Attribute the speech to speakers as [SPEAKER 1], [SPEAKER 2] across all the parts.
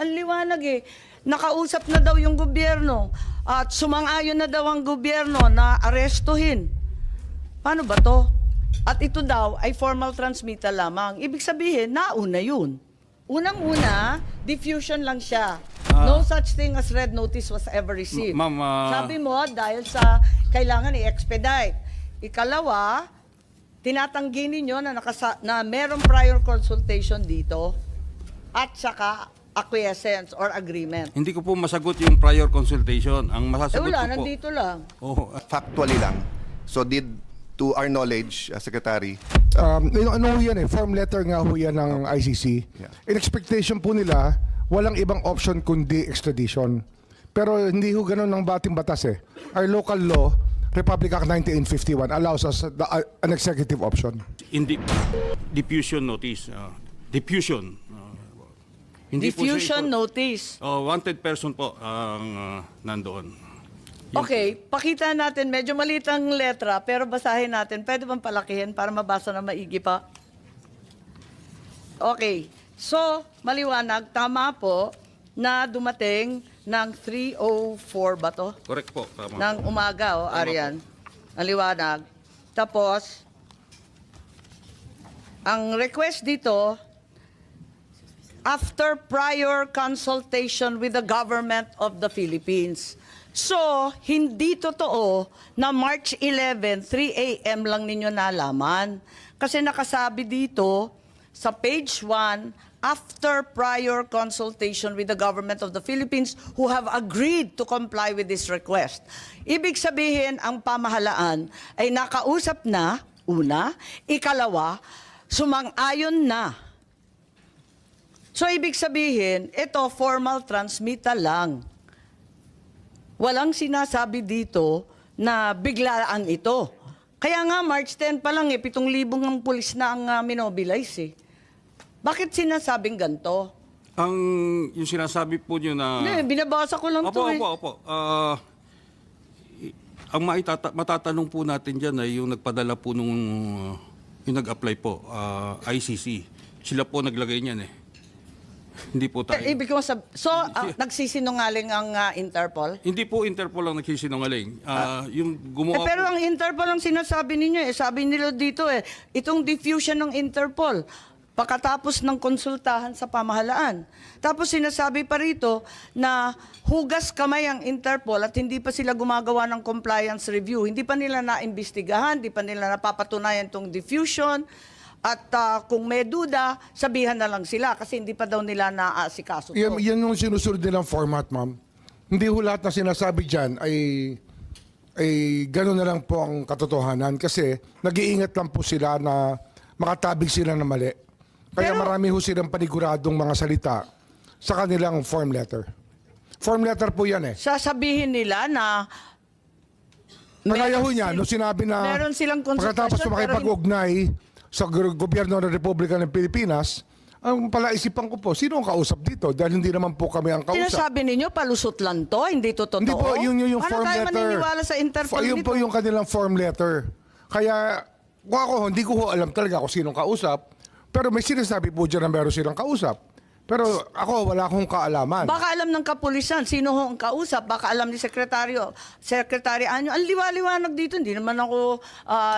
[SPEAKER 1] Ang liwanag eh. Nakausap na daw yung gobyerno at sumang-ayon na daw ang gobyerno na arestuhin. Paano ba to? At ito daw ay formal transmittal lamang. Ibig sabihin, nauna yun. Unang-una, diffusion lang siya. No such thing as red notice was ever received.
[SPEAKER 2] Ma'am,
[SPEAKER 1] Sabi mo, dahil sa kailangan i-expedite. Ikalawa, tinatanggi ninyo na merong prior consultation dito at saka acquiescence or agreement.
[SPEAKER 2] hindi ko po masagot yung prior consultation. Ang masasagot
[SPEAKER 1] Wala,
[SPEAKER 2] ko po.
[SPEAKER 1] nandito lang.
[SPEAKER 2] Oh,
[SPEAKER 3] Factually lang. So to our knowledge, Secretary,
[SPEAKER 4] Ano ho yan eh, form letter nga ho yan ng ICC.
[SPEAKER 3] Yeah.
[SPEAKER 4] In expectation po nila, walang ibang option kundi extradition. Pero hindi ho ganun ng bating batas eh. Our local law, Republic Act 1951, allows us an executive option.
[SPEAKER 2] hindi diffusion notice. Diffusion. Hindi po siya
[SPEAKER 1] Diffusion
[SPEAKER 2] ito.
[SPEAKER 1] notice.
[SPEAKER 2] Wanted person po ang nandoon.
[SPEAKER 1] Okay, pakita natin. Medyo maliit ang letra, pero basahin natin. Pwede bang palakihin para mabasa na maigi pa? Okay. So, maliwanag, tama po na dumating ng 3:04 ba to?
[SPEAKER 2] Correct po. Tama.
[SPEAKER 1] Ng umaga,
[SPEAKER 2] Tama
[SPEAKER 1] Arian. Ang liwanag. Tapos, ang request dito, after prior consultation with the government of the Philippines. So, hindi totoo na March 11, 3 a.m. lang ninyo nalaman. Kasi nakasabi dito sa page 1, after prior consultation with the government of the Philippines who have agreed to comply with this request. Ibig sabihin, ang pamahalaan ay nakausap na, una, ikalawa, sumang-ayon na. So, ibig sabihin, ito formal transmittal lang. Walang sinasabi dito na biglaan ito. Kaya nga, March 10 pa lang, 7,000 ng pulis na ang minobilize eh. Bakit sinasabing ganito?
[SPEAKER 2] Yung sinasabi po nyo na...
[SPEAKER 1] Hindi, binabasa ko lang
[SPEAKER 2] Opo,
[SPEAKER 1] to eh.
[SPEAKER 2] opo. Ang matatanong po natin dyan ay yung nagpadala po nung... yung nag-apply po, ICC. Sila po naglagay niyan eh. Hindi po tayo.
[SPEAKER 1] Ibig ko nagsisinungaling ang Interpol?
[SPEAKER 2] Hindi po Interpol ang nagsisinungaling. Yung gumawa
[SPEAKER 1] Pero
[SPEAKER 2] po...
[SPEAKER 1] ang Interpol ang sinasabi ninyo eh. Sabi nila dito eh, itong diffusion ng Interpol, pagkatapos ng konsultahan sa pamahalaan. Tapos sinasabi pa rito na hugas kamay ang Interpol at hindi pa sila gumagawa ng compliance review. Hindi pa nila naimbestigahan, hindi pa nila napapatunayan itong diffusion. At kung may duda, sabihan na lang sila kasi hindi pa daw nila naaasikaso to.
[SPEAKER 4] Yan yung sinusunod nilang format, ma'am. Hindi ho lahat na sinasabi dyan ay gano'n na lang po ang katotohanan kasi nag-iingat lang po sila na makatabig sila na mali. Kaya marami ho silang paniguradong mga salita sa kanilang form letter. Form letter po yan eh.
[SPEAKER 1] Sasabihin nila na
[SPEAKER 4] Nagaya ho niya, nung sinabi na
[SPEAKER 1] meron silang konsultasyon,
[SPEAKER 4] pagkatapos
[SPEAKER 1] pero
[SPEAKER 4] makipag-ugnay sa gobyerno ng Republika ng Pilipinas, ang palaisipan ko po, sino ang kausap dito? Dahil hindi naman po kami ang kausap.
[SPEAKER 1] sinasabi ninyo, palusot lang to, hindi to totoo.
[SPEAKER 4] Hindi po, yun yung
[SPEAKER 1] Paano
[SPEAKER 4] form
[SPEAKER 1] tayo
[SPEAKER 4] letter.
[SPEAKER 1] maniniwala sa Interpol
[SPEAKER 4] Yun
[SPEAKER 1] nito?
[SPEAKER 4] po yung kanilang form letter. Kaya, kung ako, hindi ko ho alam talaga kung sinong kausap. Pero may sinasabi po dyan na meron silang kausap. Pero ako, wala akong kaalaman.
[SPEAKER 1] Baka alam ng kapulisan, sino ho ang kausap, baka alam ni Secretary Anyo. Ang liwa-liwanag dito, hindi naman ako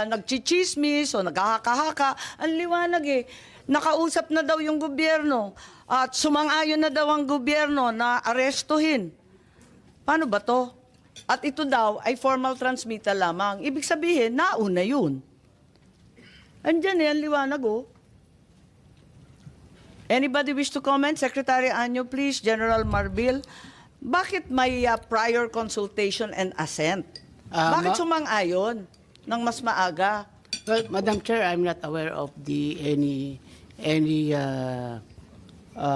[SPEAKER 1] nagchichismis o naghahaka-haka. Ang liwanag eh. Nakausap na daw yung gobyerno at sumang-ayon na daw ang gobyerno na arestuhin. Paano ba to? At ito daw ay formal transmittal lamang. Ibig sabihin, nauna yun. Andyan eh, ang liwanag oh. Anybody wish to comment? Secretary Anyo, please. General Marbil. Bakit may prior consultation and assent? Bakit sumang-ayon ng mas maaga?
[SPEAKER 5] Well, Madam Chair, I'm not aware of any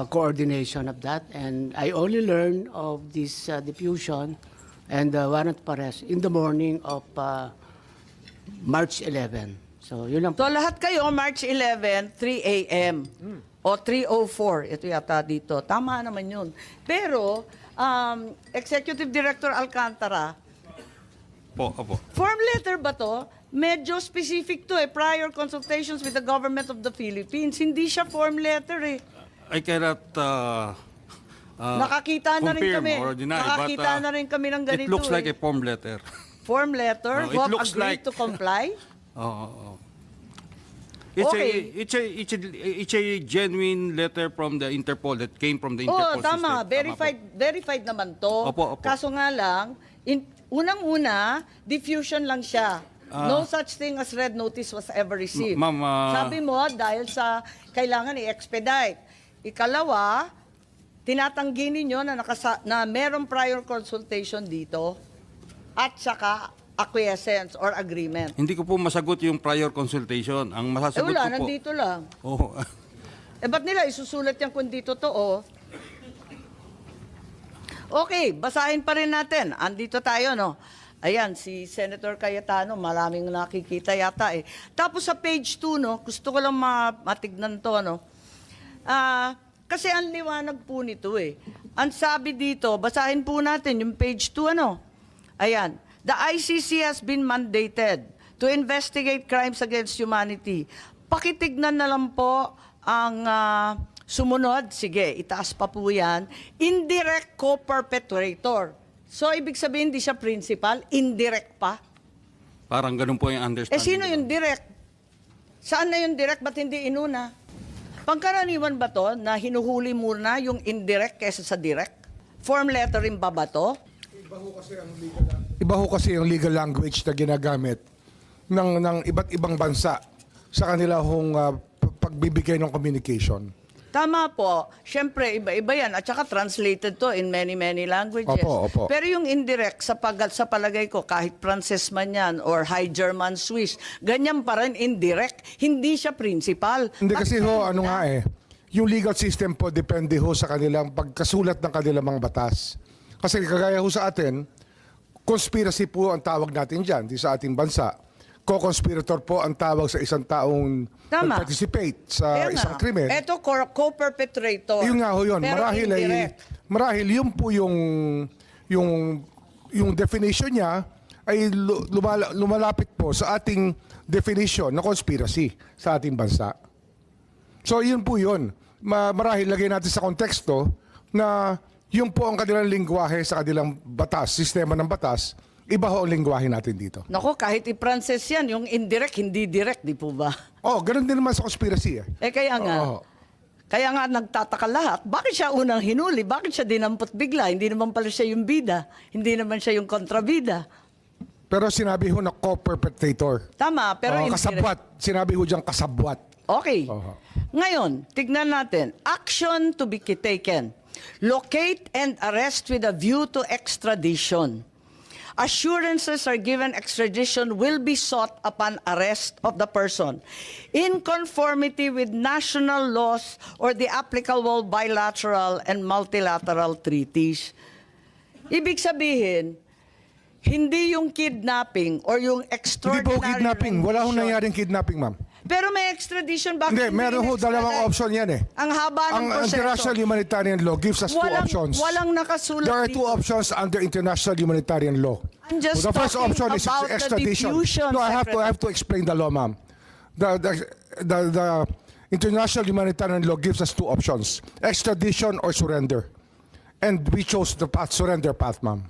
[SPEAKER 5] coordination of that, and I only learned of this diffusion and warrant for arrest in the morning of March 11. So, yun lang po.
[SPEAKER 1] So lahat kayo, March 11, 3 a.m. O 3:04. Ito yata dito. Tama naman yun. Pero, Executive Director Alcantara,
[SPEAKER 2] Opo.
[SPEAKER 1] form letter ba to? Medyo specific to eh. Prior consultations with the government of the Philippines. Hindi siya form letter eh.
[SPEAKER 2] I cannot
[SPEAKER 1] Nakakita na rin
[SPEAKER 2] confirm
[SPEAKER 1] kami.
[SPEAKER 2] or deny,
[SPEAKER 1] Nakakita
[SPEAKER 2] but,
[SPEAKER 1] na rin kami ng ganito.
[SPEAKER 2] It looks like
[SPEAKER 1] eh.
[SPEAKER 2] a form letter.
[SPEAKER 1] Form letter,
[SPEAKER 2] No, it
[SPEAKER 1] Hope
[SPEAKER 2] looks
[SPEAKER 1] agreed
[SPEAKER 2] like-
[SPEAKER 1] to comply.
[SPEAKER 2] Oo. It's
[SPEAKER 1] Okay.
[SPEAKER 2] it's a genuine letter from the Interpol that came from the Interpol
[SPEAKER 1] Oo, tama.
[SPEAKER 2] system.
[SPEAKER 1] Verified naman to.
[SPEAKER 2] Opo, opo.
[SPEAKER 1] Kaso nga lang, unang-una, diffusion lang siya. No such thing as red notice was ever received.
[SPEAKER 2] Ma'am,
[SPEAKER 1] Sabi mo, dahil sa kailangan i-expedite. Ikalawa, tinatanggi ninyo na merong prior consultation dito at saka acquiescence or agreement.
[SPEAKER 2] Hindi ko po masagot yung prior consultation. Ang masasagot
[SPEAKER 1] Wala,
[SPEAKER 2] ko po...
[SPEAKER 1] nandito lang.
[SPEAKER 2] Oh,
[SPEAKER 1] Ba't nila isusulat yan kung di totoo? Okay, basahin pa rin natin. Andito tayo, no? Ayan, si Senator Cayetano, maraming nakikita yata eh. Tapos sa page 2, no, gusto ko lang matignan to, no? Kasi ang liwanag po nito eh. Ang sabi dito, basahin po natin yung page 2, ano? Ayan. The ICC has been mandated to investigate crimes against humanity. Pakitignan na lang po ang sumunod. Sige, itaas pa po yan. Indirect co-perpetrator. So, ibig sabihin, hindi siya principal, indirect pa.
[SPEAKER 2] parang ganun po yung understanding.
[SPEAKER 1] Sino yung direct? Saan na yung direct? Ba't hindi inuna? Pangkaraniwan ba to na hinuhuli muna yung indirect kaysa sa direct? Form letter rin ba to?
[SPEAKER 4] Iba ho kasi yung legal language na ginagamit ng iba't ibang bansa sa kanila hong pagbibigay ng communication.
[SPEAKER 1] Tama po. Siyempre, iba-iba yan. At saka translated to in many languages.
[SPEAKER 4] Opo, opo.
[SPEAKER 1] Pero yung indirect, sa palagay ko, kahit Frances man yan or High German Swiss, ganyan pa rin indirect. Hindi siya principal.
[SPEAKER 4] Hindi kasi ho, ano nga eh, yung legal system po depende ho sa kanilang pagkasulat ng kanilang mga batas. Kasi kagaya ho sa atin, conspiracy po ang tawag natin dyan, di sa ating bansa. Co-conspirator po ang tawag sa isang taong nag-participate sa
[SPEAKER 1] Kaya
[SPEAKER 4] isang
[SPEAKER 1] nga,
[SPEAKER 4] krimen.
[SPEAKER 1] Eto, co-perpetrator.
[SPEAKER 4] Yun nga ho yun.
[SPEAKER 1] Pero
[SPEAKER 4] Marahil yun po yung definition niya ay lumalapit po sa ating definition na conspiracy sa ating bansa. So yun po yun. Marahil lagay natin sa konteksto na yun po ang kanilang lingwahe sa kanilang batas, sistema ng batas. Iba ho ang lingwahe natin dito.
[SPEAKER 1] Nako, kahit i-Frances yan, yung indirect, hindi direct, di po ba?
[SPEAKER 4] Oh, ganun din naman sa conspiracy eh.
[SPEAKER 1] Kaya nga.
[SPEAKER 4] Oo.
[SPEAKER 1] Kaya nga nagtataka lahat, bakit siya unang hinuli? Bakit siya dinampot bigla? Hindi naman pala siya yung bida. Hindi naman siya yung kontrabida.
[SPEAKER 4] Pero sinabi ho na co-perpetrator.
[SPEAKER 1] Tama, pero indirect.
[SPEAKER 4] Kasabwat. Sinabi ho diyang kasabwat.
[SPEAKER 1] Okay.
[SPEAKER 4] Oho.
[SPEAKER 1] Ngayon, tignan natin. Action to be taken. Locate and arrest with a view to extradition. Assurances are given extradition will be sought upon arrest of the person in conformity with national laws or the applicable bilateral and multilateral treaties. Ibig sabihin, hindi yung kidnapping or yung
[SPEAKER 4] Hindi
[SPEAKER 1] extraordinary
[SPEAKER 4] po kidnapping. Wala hong
[SPEAKER 1] rendition.
[SPEAKER 4] nangyaring kidnapping, ma'am.
[SPEAKER 1] Pero may extradition, bakit
[SPEAKER 4] Hindi, meron ho dalawang option yan eh.
[SPEAKER 1] Ang haba ng
[SPEAKER 4] Ang
[SPEAKER 1] proseso.
[SPEAKER 4] international humanitarian law gives us two options.
[SPEAKER 1] Walang nakasulat
[SPEAKER 4] There are two
[SPEAKER 1] dito.
[SPEAKER 4] options under international humanitarian law.
[SPEAKER 1] I'm just
[SPEAKER 4] The first
[SPEAKER 1] talking
[SPEAKER 4] option is
[SPEAKER 1] about the
[SPEAKER 4] extradition.
[SPEAKER 1] diffusion,
[SPEAKER 4] No, I have to explain the law, ma'am. The international humanitarian law gives us two options: extradition or surrender. And we chose the surrender path, ma'am,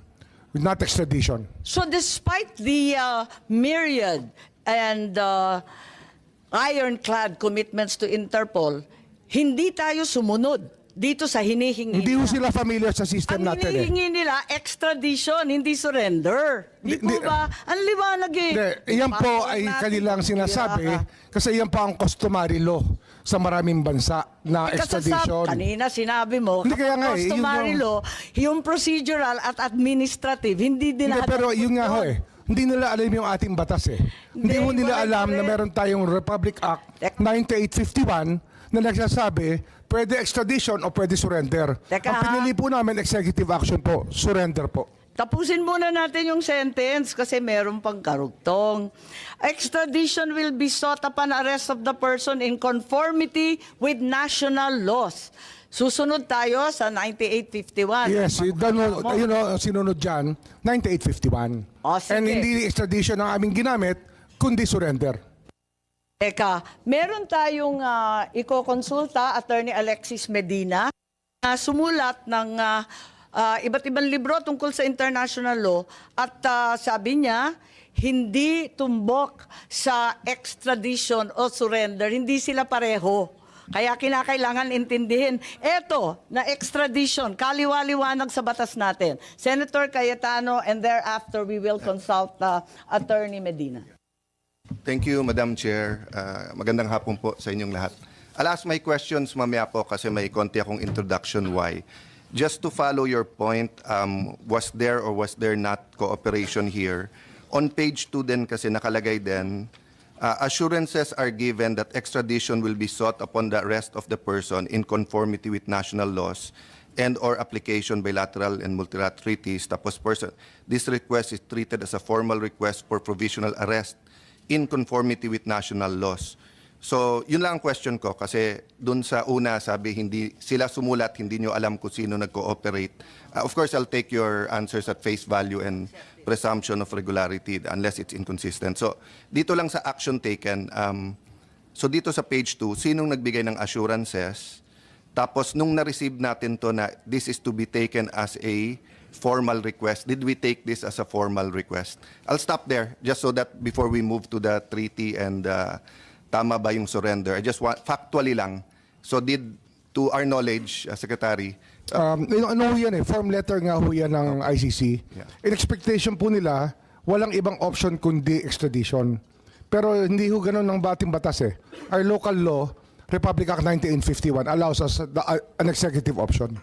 [SPEAKER 4] not extradition.
[SPEAKER 1] So despite the myriad and ironclad commitments to Interpol, hindi tayo sumunod dito sa hinihingi.
[SPEAKER 4] Hindi ho sila familiar sa system
[SPEAKER 1] Ang
[SPEAKER 4] natin eh.
[SPEAKER 1] hinihingi nila, extradition, hindi surrender. Di po
[SPEAKER 4] Hindi.
[SPEAKER 1] ba? Ang liwanag eh.
[SPEAKER 4] Hindi, yan po
[SPEAKER 1] Pasok
[SPEAKER 4] ay
[SPEAKER 1] natin
[SPEAKER 4] kanilang
[SPEAKER 1] ang
[SPEAKER 4] sinasabi
[SPEAKER 1] tira.
[SPEAKER 4] kasi yan pa ang customary law sa maraming bansa na extradition.
[SPEAKER 1] Kanina sinabi mo,
[SPEAKER 4] Hindi, kaya nga eh,
[SPEAKER 1] customary
[SPEAKER 4] yun
[SPEAKER 1] law, yung procedural at administrative, hindi din
[SPEAKER 4] Hindi, pero yun nga ho eh. Hindi nila alam yung ating batas eh. Hindi ho nila
[SPEAKER 1] correct,
[SPEAKER 4] alam na
[SPEAKER 1] correct.
[SPEAKER 4] meron tayong Republic Act 9851 na nagsasabi pwede extradition o pwede surrender.
[SPEAKER 1] Teka,
[SPEAKER 4] Ang pinili po namin executive action po, surrender po.
[SPEAKER 1] Tapusin muna natin yung sentence kasi meron pang karugtong. Extradition will be sought upon arrest of the person in conformity with national laws. Susunod tayo sa 9851.
[SPEAKER 4] Yes, yun o, sinunod dyan, 9851.
[SPEAKER 1] O, sige.
[SPEAKER 4] And hindi extradition ang aming ginamit, kundi surrender.
[SPEAKER 1] Eka, meron tayong iko-konsulta, Attorney Alexis Medina. sumulat ng iba't ibang libro tungkol sa international law at sabi niya, hindi tumbok sa extradition o surrender. Hindi sila pareho. Kaya kinakailangan intindihin. Eto, na extradition, kaliwa-liwanag sa batas natin. Senator Cayetano, and thereafter we will consult Attorney Medina.
[SPEAKER 3] Thank you, Madam Chair. Magandang hapon po sa inyong lahat. I'll ask my questions mamaya po kasi may konti akong introduction why. Just to follow your point, was there or was there not cooperation here? On page 2 din kasi nakalagay din, assurances are given that extradition will be sought upon the arrest of the person in conformity with national laws and or application bilateral and multilateral treaties. Tapos this request is treated as a formal request for provisional arrest in conformity with national laws. So, yun lang ang question ko kasi dun sa una sabi hindi sila sumulat, hindi nyo alam kung sino nag-cooperate. Of course, I'll take your answers at face value and presumption of regularity unless it's inconsistent. So, dito lang sa action taken, so dito sa page 2, sinong nagbigay ng assurances? Tapos, nung na-receive natin to na this is to be taken as a formal request, did we take this as a formal request? I'll stop there just so that before we move to the treaty and tama ba yung surrender? I just want, factually lang. So did, to our knowledge, Secretary,
[SPEAKER 4] Ano ho yan eh, form letter nga ho yan ng ICC.
[SPEAKER 3] Yeah.
[SPEAKER 4] In expectation po nila, walang ibang option kundi extradition. Pero hindi ho ganun ng bating batas eh. Our local law, Republic Act 1951, allows us an executive option.